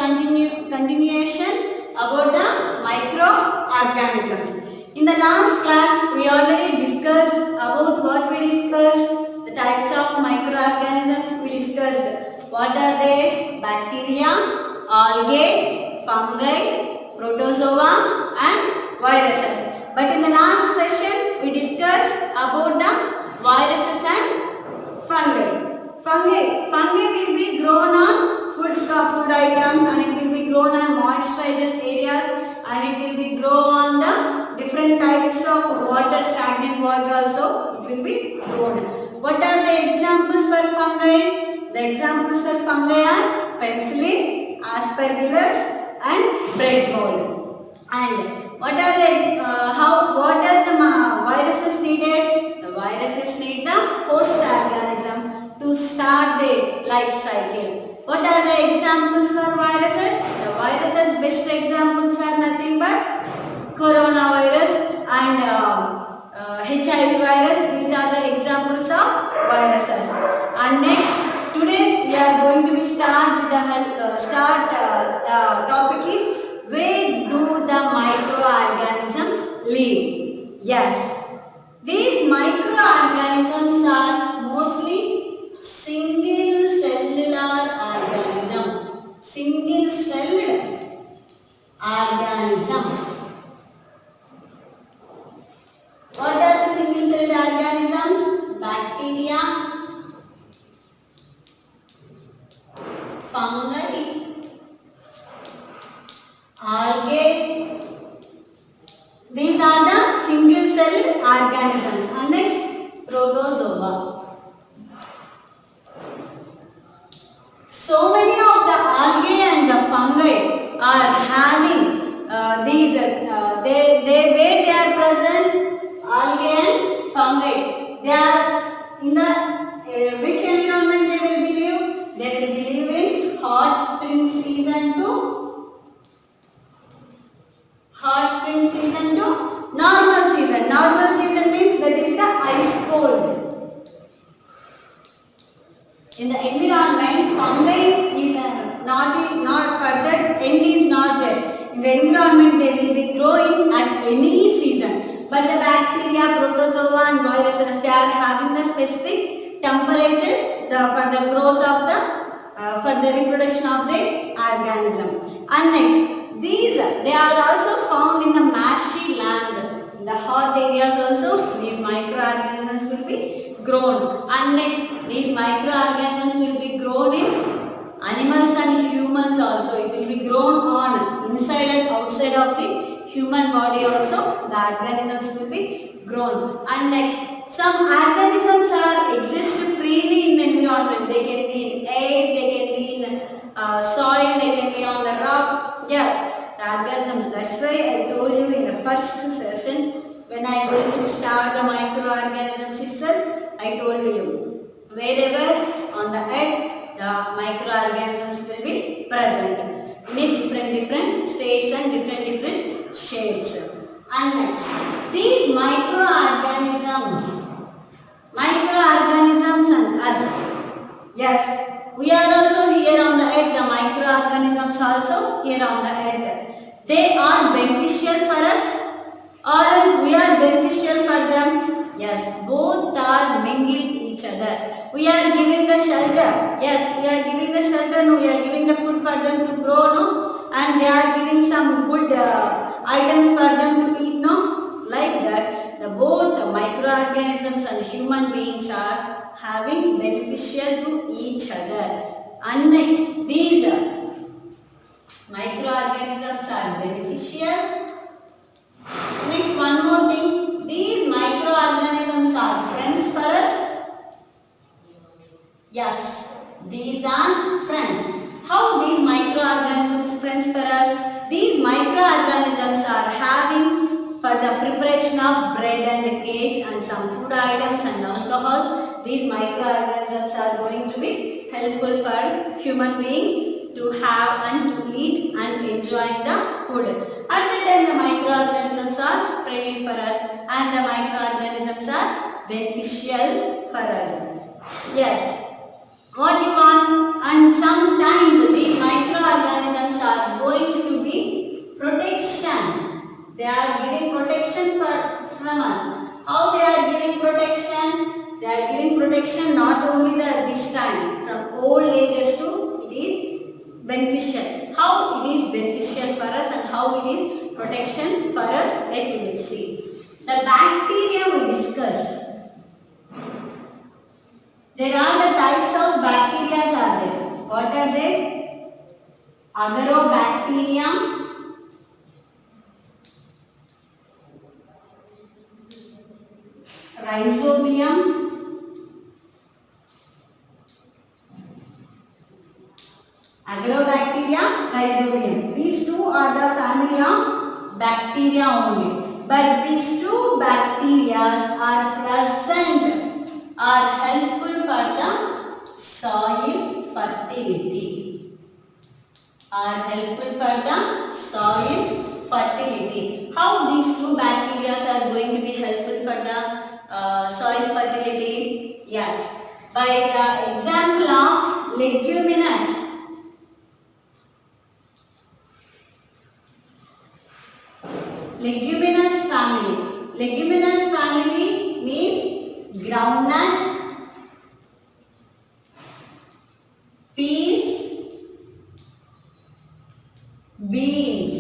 continuation about the microorganisms. In the last class, we already discussed about what we discussed, the types of microorganisms we discussed. What are they? Bacteria, algae, fungi, protozoa and viruses. But in the last session, we discussed about the viruses and fungi. Fungi will be grown on food items, and it will be grown on moisturized areas, and it will be grown on the different types of water, stagnant water also it will be grown. What are the examples for fungi? The examples for fungi are penicillin, aspergillus and bread mold. And what are the what does the viruses needed? The viruses need the host organism to start their life cycle. What are the examples for viruses? The viruses best examples are nothing but coronavirus and HIV virus. These are the examples of viruses. And next, today we are going to be start with the topic is, where do the microorganisms live? Yes, these microorganisms are mostly single cellular organism. Single celled organisms. What are the single celled organisms? Bacteria, fungi, algae. These are the single celled organisms. And next, protozoa. So many of the algae and the fungi are having where they are present, algae and fungi. They are in the which environment they will live? They will live in hot spring season to normal season. Normal season means that is the ice cold. In the environment, fungi is not further, end is not there. In the environment, they will be growing at any season. But the bacteria, protozoa and viruses, they are having a specific temperature for the growth of for the reproduction of the organism. And next, they are also found in the marshy lands. In the hot areas also, these microorganisms will be grown. And next, these microorganisms will be grown in animals and humans also. It will be grown on inside and outside of the human body also. The organisms will be grown. And next, some organisms exist freely in the environment. They can be in air, they can be in soil, they can be on the rocks. Yes, the organisms. That's why I told you in the first session, when I am going to start the microorganisms itself, I told you, wherever on the earth, the microorganisms will be present in different states and different shapes. And next, these microorganisms and us. Yes, we are also here on the earth. The microorganisms also here on the earth. They are beneficial for us, or else we are beneficial for them. Yes, both are mingled each other. We are giving the shelter. Yes, we are giving the shelter. No, we are giving the food for them to grow. No, and they are giving some good items for them to eat. No, like that. Both the microorganisms and human beings are having beneficial to each other. And next, these microorganisms are beneficial. Next, one more thing. These microorganisms are friends for us. Yes, these are friends. How these microorganisms friends for us? These microorganisms are having for the preparation of bread and cakes and some food items and alcohols. These microorganisms are going to be helpful for human beings to have and to eat and enjoy the food. At the time, the microorganisms are friendly for us and the microorganisms are beneficial for us. Yes, what you want? And sometimes these microorganisms protection not only this time, from old ages to it is beneficial. How it is beneficial for us and how it is protection for us, let we will see. The bacteria we discussed. There are the types of bacteria are there. What are they? Agarobacterium, Rhizobium, Agrobacteria, Rhizobium. These two are the family of bacteria only. But these two bacteria are present, are helpful for the soil fertility. Are helpful for the soil fertility. How these two bacteria are going to be helpful for the soil fertility? Yes, by the example of leguminous. Leguminous family. Leguminous family means groundnut, peas, beans.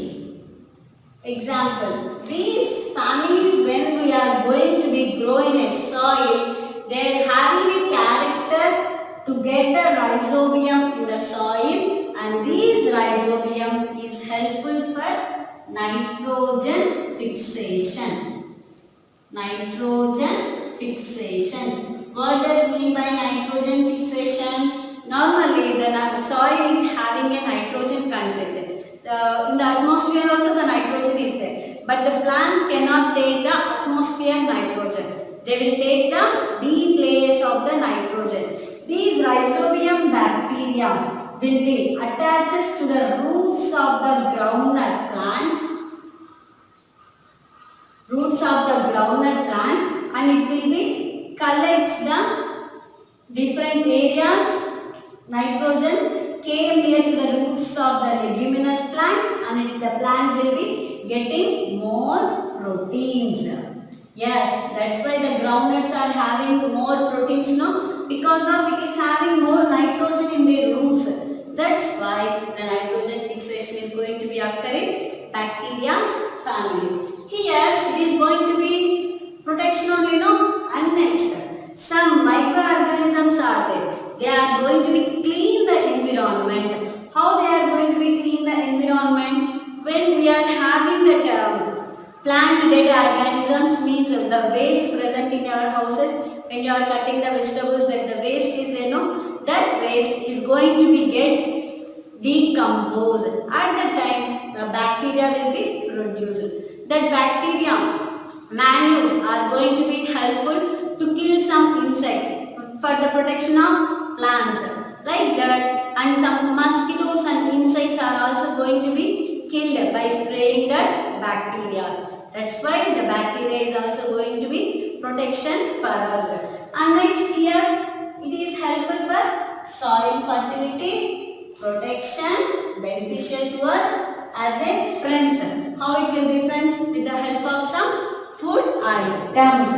Example, these families when we are going to be growing in soil, they are having a character to get the rhizobium in the soil, and this rhizobium is helpful for nitrogen fixation. Nitrogen fixation. What does mean by nitrogen fixation? Normally the soil is having a nitrogen content. In the atmosphere also the nitrogen is there. But the plants cannot take the atmosphere nitrogen. They will take the deep layers of the nitrogen. These rhizobium bacteria will be attaches to the roots of the groundnut plant. Roots of the groundnut plant, and it will be collects the different areas. Nitrogen came near to the roots of the leguminous plant, and the plant will be getting more proteins. Yes, that's why the groundnuts are having more proteins, no? Because of it is having more nitrogen in their roots. That's why the nitrogen fixation is going to be occurring bacteria's family. Here it is going to be protection only, no? And next, some microorganisms are there. They are going to be clean the environment. How they are going to be clean the environment? When we are having that plant dead organisms, means the waste present in our houses. When you are cutting the vegetables, that the waste is there, no? That waste is going to be get decomposed. At that time, the bacteria will be produced. That bacteria manures are going to be helpful to kill some insects for the protection of plants like that, and some mosquitoes and insects are also going to be killed by spraying that bacteria. That's why the bacteria is also going to be protection for us. And next here, it is helpful for soil fertility, protection, beneficial to us as a friends. How it will be friends? With the help of some food items.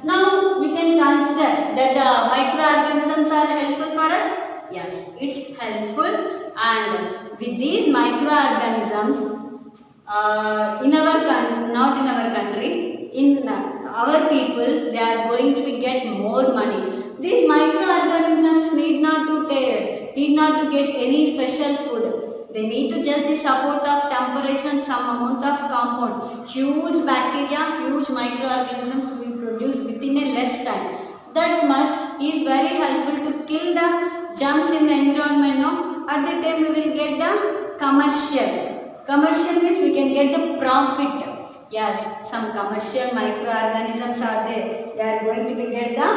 Now we can consider that the microorganisms are helpful for us. Yes, it's helpful, and with these microorganisms, in our not in our country, in our people, they are going to be get more money. These microorganisms need not to get any special food. They need to just the support of temperature and some amount of compound. Huge bacteria, huge microorganisms will be produced within a less time. That much is very helpful to kill the germs in the environment. No? At the time we will get the commercial. Commercial means we can get the profit. Yes, some commercial microorganisms are there. They are going to be get the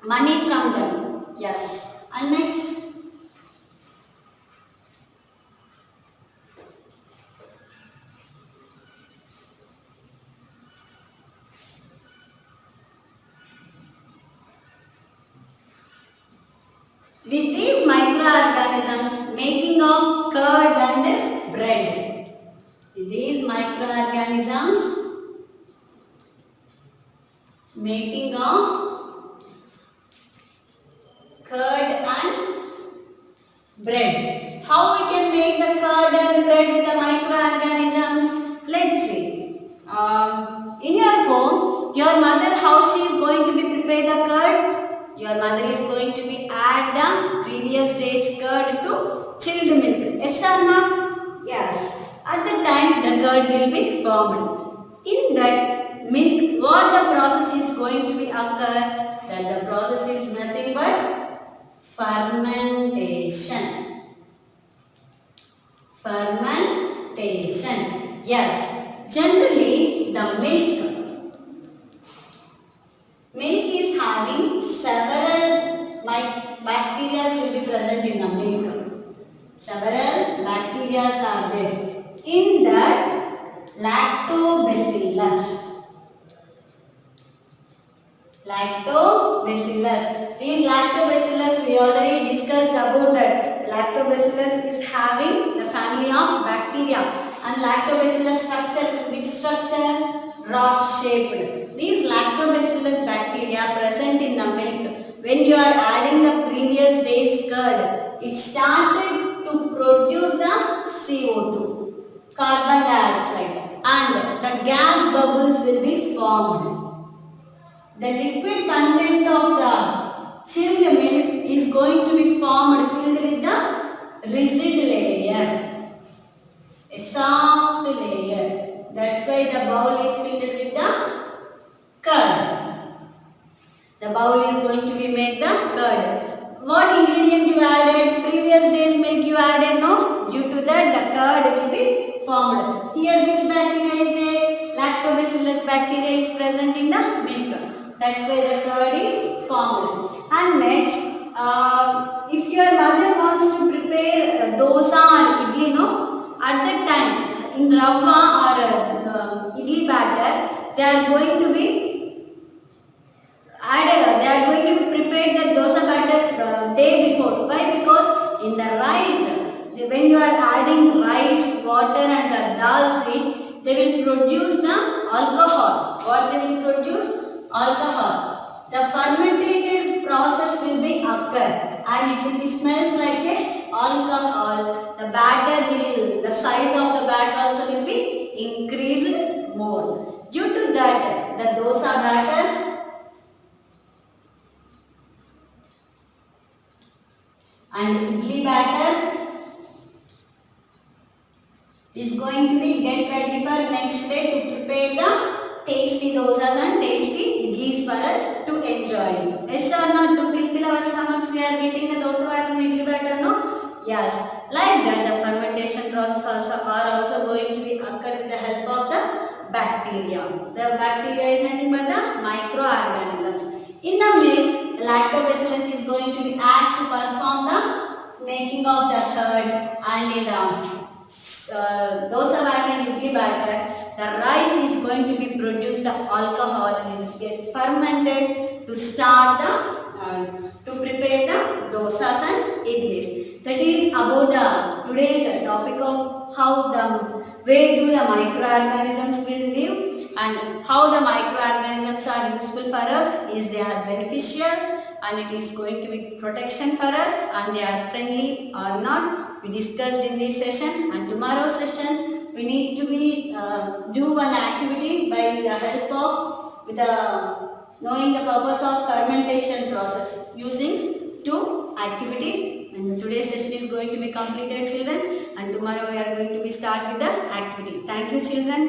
money from them. Yes. And next. With these microorganisms making of curd and bread. With these microorganisms making of curd and bread. How we can make the curd and bread with the microorganisms? Let's see. In your home, your mother, how she is going to be prepare the curd? Your mother is going to be add the previous day's curd to chilled milk. Yes or not? Yes. At the time, the curd will be formed. In that milk, what the process is going to be occur? That the process is nothing but fermentation. Fermentation. Yes. Generally, the milk is having several bacteria will be present in the milk. Several bacteria are there. In that, lactobacillus. Lactobacillus. These lactobacillus we already discussed about that. Lactobacillus is having the family of bacteria, and lactobacillus structure, which structure? Rod shaped. These lactobacillus bacteria present in the milk. When you are adding the previous day's curd, it started to produce the CO2, carbon dioxide, and the gas bubbles will be formed. The liquid content of the chilled milk is going to be formed filled with the resid layer, a soft layer. That's why the bowl is filled with the curd. The bowl is going to be made the curd. What ingredient you added? Previous day's milk you added, no? Due to that the curd will be formed. Here which bacteria is there? Lactobacillus bacteria is present in the milk. That's why the curd is formed. And next, if your mother wants to prepare dosa or idli, no, at that time in rava or idli batter, they are going to be added. They are going to be prepared the dosa batter day before. Why? Because in the rice, when you are adding rice, water, and the dal seeds, they will produce the alcohol. What they will produce? Alcohol. The fermented process will be occur and it will be smells like a alcohol. The batter will, the size of the batter also will be increased more. Due to that, the dosa batter and idli batter is going to be get ready for next day to prepare the tasty dosas and tasty idlis for us to enjoy. Yes or not? To fulfill our stomachs, we are getting the dosa batter and idli batter, no? Yes. Like that, the fermentation process are also going to be occurred with the help of the bacteria. The bacteria is nothing but the microorganisms. In the milk, the lactobacillus is going to be asked to perform the making of the curd, and in the dosa batter and idli batter, the rice is going to be produce the alcohol and it is get fermented to start the to prepare the dosas and idlis. That is about the today's topic of how where do the microorganisms will live and how the microorganisms are useful for us. Is they are beneficial and it is going to be protection for us, and they are friendly or not. We discussed in this session, and tomorrow's session we need to be do one activity by the help of with the knowing the purpose of fermentation process using 2 activities. And today's session is going to be completed, children, and tomorrow we are going to be start with the activity. Thank you, children.